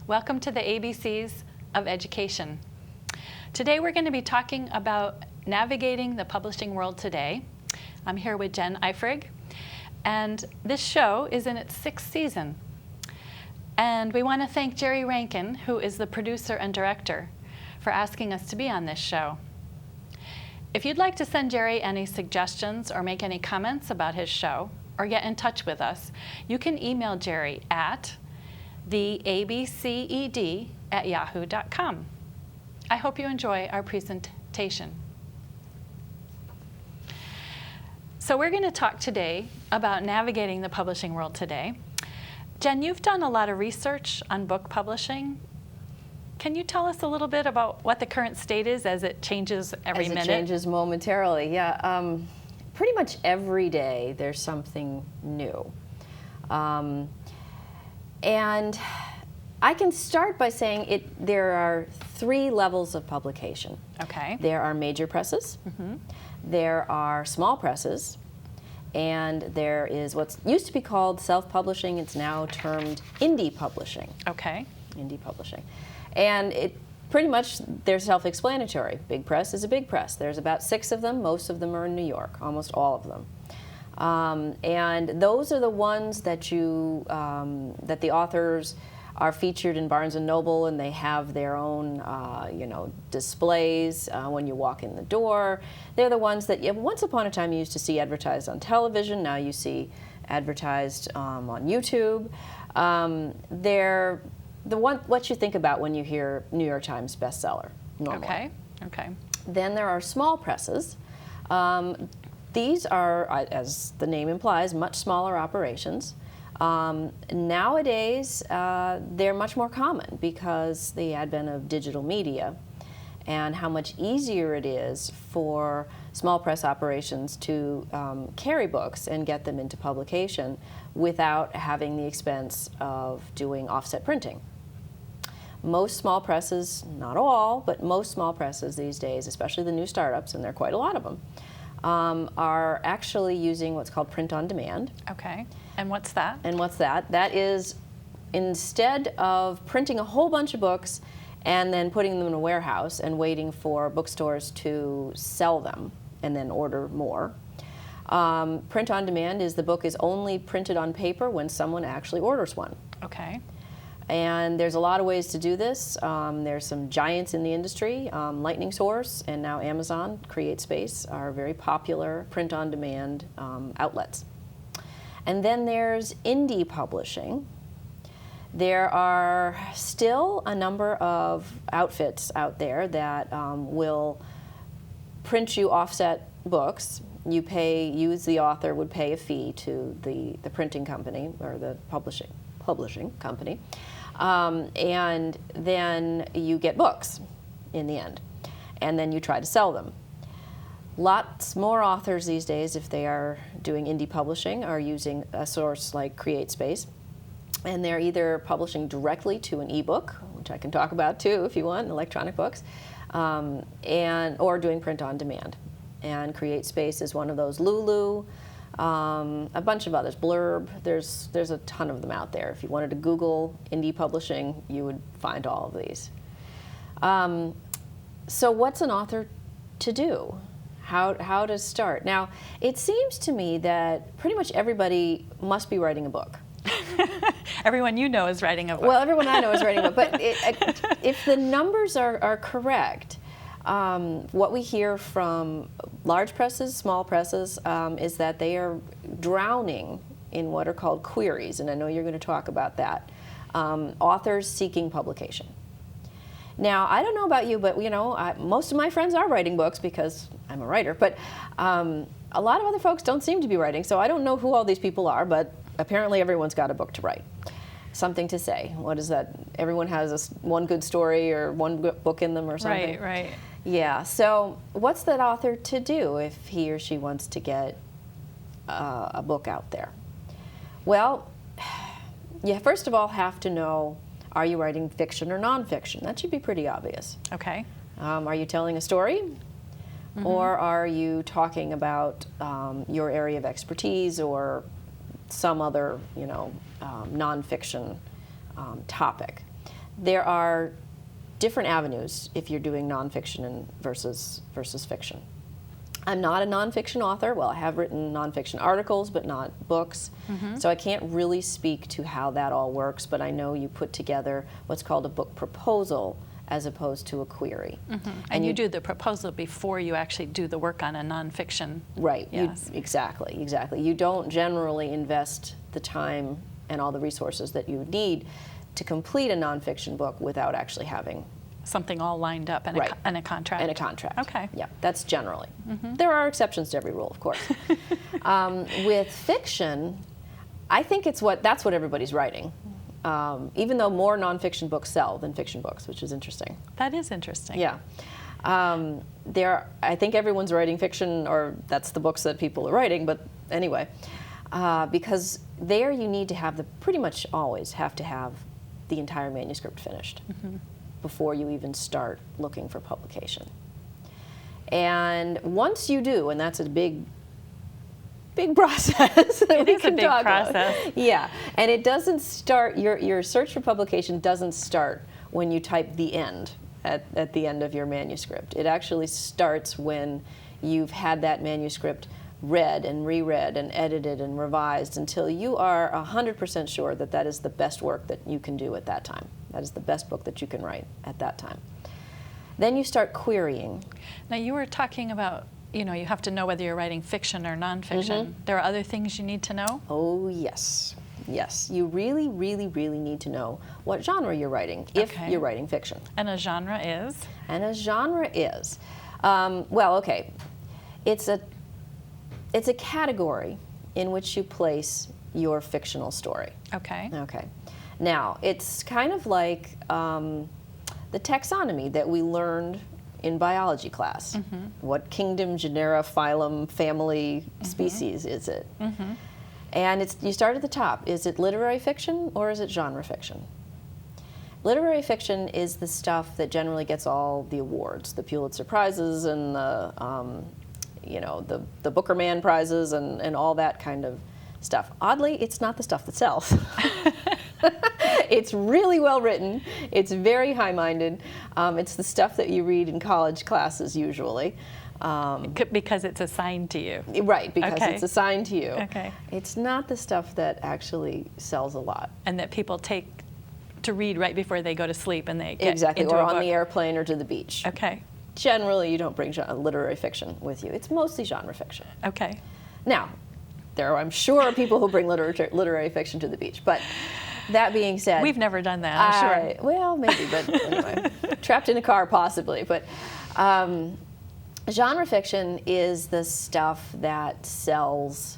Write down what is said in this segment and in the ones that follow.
Welcome to the ABCs of Education. Today we're going to be talking about navigating the publishing world today. I'm here with Jen Eifrig, and this show is in its 6th season. And we want to thank Jerry Rankin, who is the producer and director, for asking us to be on this show. If you'd like to send Jerry any suggestions or make any comments about his show, or get in touch with us, you can email Jerry at theabced@yahoo.com. I hope you enjoy our presentation. So we're going to talk today about navigating the publishing world today. Jen, you've done a lot of research on book publishing. Can you tell us a little bit about what the current state is as it changes every minute? As it changes momentarily, yeah. Pretty much every day there's something new. And I can start by saying there are 3 levels of publication. Okay. There are major presses, there are small presses, and there is what used to be called self-publishing. It's now termed indie publishing. Okay. Indie publishing. And pretty much they're self-explanatory. Big press is a big press. There's about 6 of them. Most of them are in New York, almost all of them. And those are the ones that that the authors are featured in Barnes & Noble, and they have their own displays when you walk in the door. They're the ones that once upon a time you used to see advertised on television. Now you see advertised on YouTube. They're what you think about when you hear New York Times bestseller normally. Okay. Okay. Then there are small presses. These are, as the name implies, much smaller operations. Nowadays, they're much more common because the advent of digital media and how much easier it is for small press operations to carry books and get them into publication without having the expense of doing offset printing. Most small presses, not all, but most small presses these days, especially the new startups, and there are quite a lot of them, are actually using what's called print on demand. Okay. And what's that? And what's that? That is, instead of printing a whole bunch of books and then putting them in a warehouse and waiting for bookstores to sell them and then order more, print on demand is the book is only printed on paper when someone actually orders one. Okay. And there's a lot of ways to do this. There's some giants in the industry. Lightning Source and now Amazon, CreateSpace, are very popular print-on-demand outlets. And then there's indie publishing. There are still a number of outfits out there that will print you offset books. You, the author, would pay a fee to the printing company or the publishing company. And then you get books in the end, and then you try to sell them. Lots more authors these days, if they are doing indie publishing, are using a source like CreateSpace, and they're either publishing directly to an ebook, which I can talk about too if you want, electronic books, or doing print on demand. And CreateSpace is one of those. Lulu. A bunch of others, Blurb, there's a ton of them out there. If you wanted to Google indie publishing, you would find all of these. So what's an author to do? How to start? Now, it seems to me that pretty much everybody must be writing a book. Everyone you know is writing a book. Well, everyone I know is writing a book, but if the numbers are correct, what we hear from large presses, small presses, is that they are drowning in what are called queries, and I know you're going to talk about that. Authors seeking publication. Now, I don't know about you, but most of my friends are writing books because I'm a writer, but a lot of other folks don't seem to be writing, so I don't know who all these people are, but apparently everyone's got a book to write. Something to say. What is that? Everyone has one good story or one book in them or something. Right. Yeah, so what's that author to do if he or she wants to get a book out there? Well, you first of all have to know, are you writing fiction or nonfiction? That should be pretty obvious. Okay. Are you telling a story? Or are you talking about your area of expertise or some other, nonfiction topic? there are different avenues if you're doing nonfiction and versus fiction. I'm not a nonfiction author. Well, I have written nonfiction articles, but not books. So I can't really speak to how that all works, but I know you put together what's called a book proposal as opposed to a query. And you do the proposal before you actually do the work on a nonfiction. Right, Yes. exactly. You don't generally invest the time and all the resources that you need to complete a nonfiction book without actually having Something all lined up and, Right. and a contract. and a contract. Okay. Yeah, that's generally. There are exceptions to every rule, of course. With fiction, I think that's what everybody's writing. Even though more nonfiction books sell than fiction books, which is interesting. That is interesting. Yeah. I think everyone's writing fiction, or that's the books that people are writing, but anyway. Because there you need to pretty much always have to have the entire manuscript finished before you even start looking for publication. And once you do, and that's a big process. It is a big process. Yeah, and it doesn't start, your search for publication doesn't start when you type the end at the end of your manuscript. It actually starts when you've had that manuscript read and reread and edited and revised until you are 100% sure that that is the best work that you can do at that time. That is the best book that you can write at that time. Then you start querying. Now you were talking about, you have to know whether you're writing fiction or nonfiction. There are other things you need to know? Oh, yes. Yes. You really, really, really need to know what genre you're writing if you're writing fiction. And a genre is? And a genre is, okay, it's a category in which you place your fictional story. Okay. Okay. Now, it's kind of like the taxonomy that we learned in biology class. What kingdom, genera, phylum, family, species is it? And you start at the top. Is it literary fiction or is it genre fiction? Literary fiction is the stuff that generally gets all the awards, the Pulitzer Prizes and the Booker Man Prizes and all that kind of stuff. Oddly, it's not the stuff that sells. It's really well written. It's very high-minded. It's the stuff that you read in college classes usually. Because it's assigned to you. Right, because it's assigned to you. Okay. It's not the stuff that actually sells a lot. And that people take to read right before they go to sleep and they get Exactly, into or a on book. the airplane or to the beach. Okay. Generally, you don't bring literary fiction with you. It's mostly genre fiction. Okay. Now, there are, I'm sure, people who bring literary fiction to the beach, but that being said... We've never done that, I'm sure. Well, maybe, but anyway. Trapped in a car, possibly. But genre fiction is the stuff that sells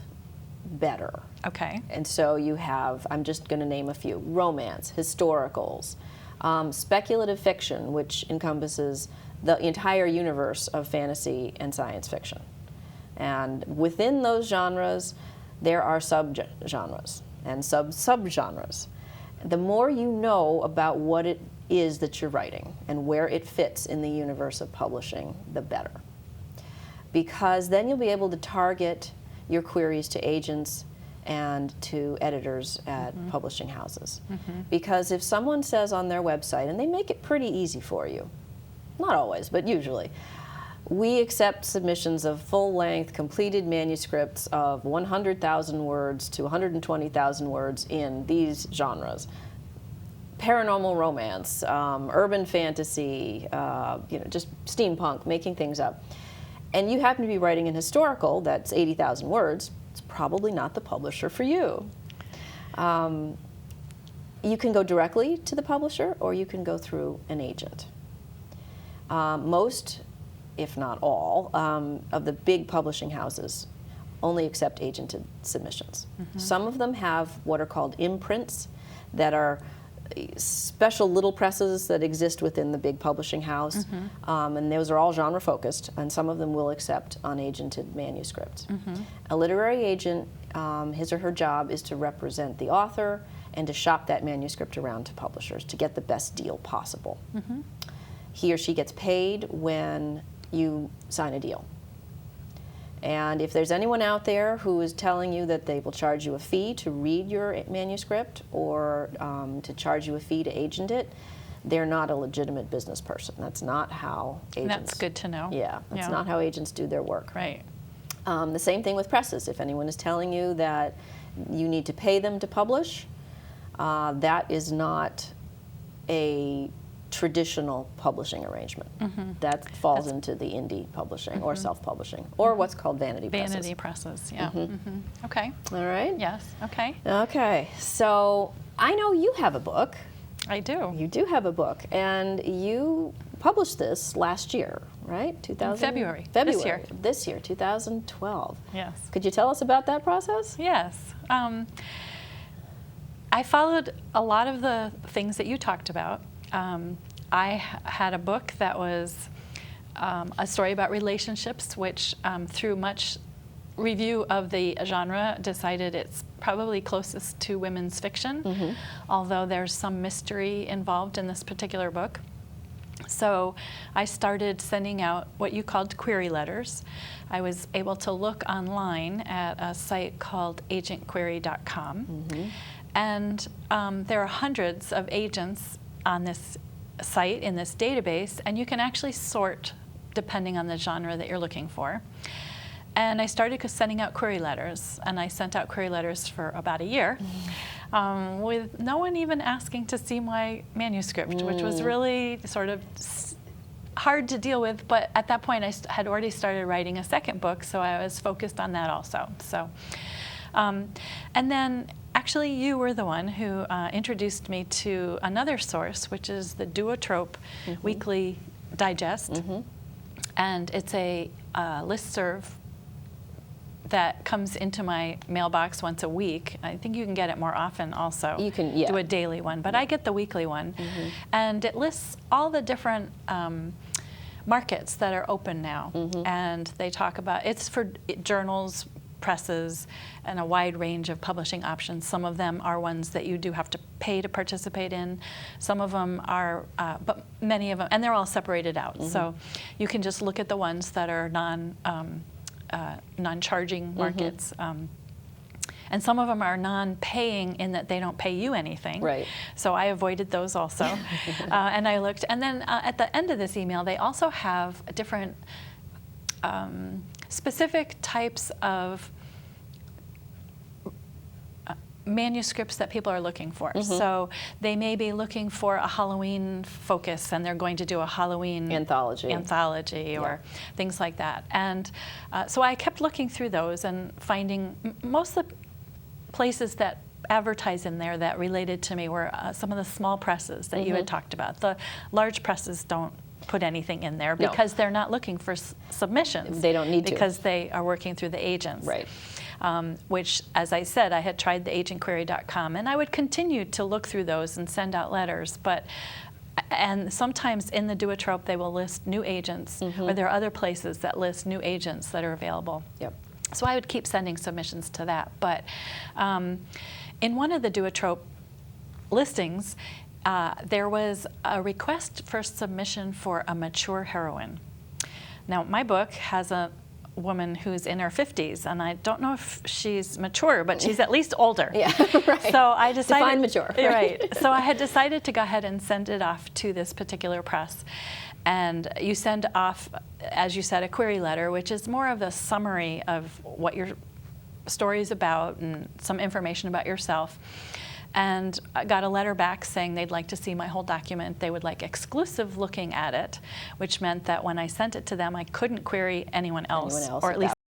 better. Okay. And so you have, I'm just going to name a few, romance, historicals, speculative fiction, which encompasses the entire universe of fantasy and science fiction. And within those genres, there are subgenres and subgenres. The more you know about what it is that you're writing and where it fits in the universe of publishing, the better. Because then you'll be able to target your queries to agents and to editors at publishing houses. Because if someone says on their website, and they make it pretty easy for you, not always, but usually, we accept submissions of full-length, completed manuscripts of 100,000 words to 120,000 words in these genres. Paranormal romance, urban fantasy, just steampunk, making things up. And you happen to be writing an historical that's 80,000 words, it's probably not the publisher for you. You can go directly to the publisher, or you can go through an agent. Most, if not all, of the big publishing houses only accept agented submissions. Some of them have what are called imprints that are special little presses that exist within the big publishing house, and those are all genre focused, and some of them will accept unagented manuscripts. A literary agent, his or her job is to represent the author and to shop that manuscript around to publishers to get the best deal possible. He or she gets paid when you sign a deal. And if there's anyone out there who is telling you that they will charge you a fee to read your manuscript or to charge you a fee to agent it, they're not a legitimate business person. That's not how agents. That's good to know. Yeah, that's not how agents do their work. Right. The same thing with presses. If anyone is telling you that you need to pay them to publish, that is not a traditional publishing arrangement. That falls into the indie publishing or self-publishing or what's called vanity presses. Vanity presses, yeah. Okay. All right? Yes, okay. Okay, so I know you have a book. I do. You do have a book, and you published this last year, right? February. This year, 2012. Yes. Could you tell us about that process? Yes. I followed a lot of the things that you talked about. I had a book that was a story about relationships, which through much review of the genre decided it's probably closest to women's fiction, although there's some mystery involved in this particular book. So I started sending out what you called query letters. I was able to look online at a site called agentquery.com. And there are hundreds of agents on this site, in this database, and you can actually sort depending on the genre that you're looking for. And I started sending out query letters, and I sent out query letters for about a year with no one even asking to see my manuscript, which was really sort of hard to deal with. But at that point, I had already started writing a second book, so I was focused on that also. So, and then actually, you were the one who introduced me to another source, which is the Duotrope Weekly Digest. And it's a listserv that comes into my mailbox once a week. I think you can get it more often also. You can, do a daily one, but I get the weekly one. And it lists all the different markets that are open now. And they talk about, it's for journals, presses, and a wide range of publishing options. Some of them are ones that you do have to pay to participate in. Some of them are, but many of them, and they're all separated out. So you can just look at the ones that are non-charging markets. And some of them are non-paying in that they don't pay you anything. Right. So I avoided those also. And I looked. And then at the end of this email, they also have different specific types of manuscripts that people are looking for. So they may be looking for a Halloween focus, and they're going to do a Halloween anthology or things like that. And so I kept looking through those and finding most of the places that advertise in there that related to me were some of the small presses that you had talked about. The large presses don't put anything in there because they're not looking for submissions. They don't need to. Because they are working through the agents. Right. Which, as I said, I had tried the agentquery.com, and I would continue to look through those and send out letters. And sometimes in the Duotrope, they will list new agents, or there are other places that list new agents that are available. So I would keep sending submissions to that. But in one of the Duotrope listings, there was a request for submission for a mature heroine. Now, my book has a woman who's in her 50s, and I don't know if she's mature, but she's at least older. Right. So I decided, define mature. Right. So I had decided to go ahead and send it off to this particular press. And you send off, as you said, a query letter, which is more of a summary of what your story is about and some information about yourself. And I got a letter back saying they'd like to see my whole document. They would like exclusive looking at it, which meant that when I sent it to them, I couldn't query anyone else or at least